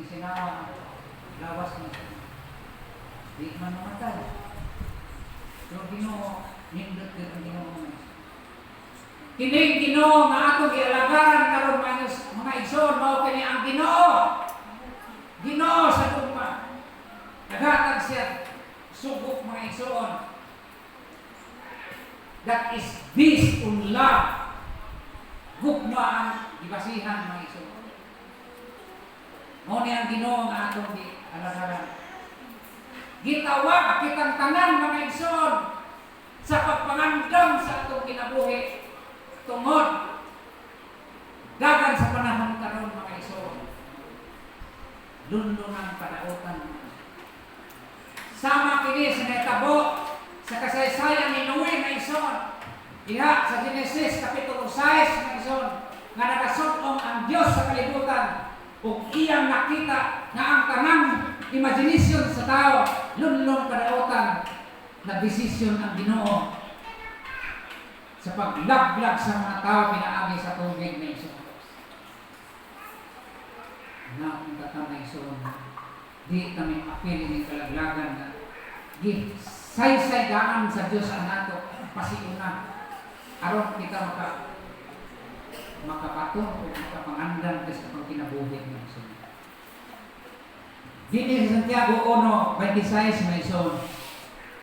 sinawa lawas mo. Di man mamatay. Pero Ginoo, nindot din ang Ginoo. Kining Ginoo nga atong gialagaran karon mga igsoon, mao kini ang Ginoo. Ginoo sa tugma. Naghatag siya sugok mga igsoon. That is based on love. Gugma ang ibasihan mga igsoon. Mao ni ang Ginoo nga atong gialagaran. Gitawag kitang tanan mga igsoon sa pagpangandam sa atong kinabuhi tungod dagan sa panahon karon mga igsoon. Lundunan padautan. Sama kini sa netabo sa kasaysayan ni Noe mga igsoon. Diha sa Genesis kapitulo 6 mga igsoon nga nagasud-ong ang Dios sa kalibutan ug iyang nakita nga ang tanang imagination sa tao lunlong kadautan na desisyon ang Ginoo sa paglaglag sa mga tao pinaagi sa tubig na igsoon. Na kung tatang igsoon, di kami apili ng kalaglagan na saysay-gaan sa Diyos ang nato pasiuna aron kita makapaton o makapangandan sa pagkinabuhi ng igsoon. Dini sa Santiago 1:26 mga igsoon,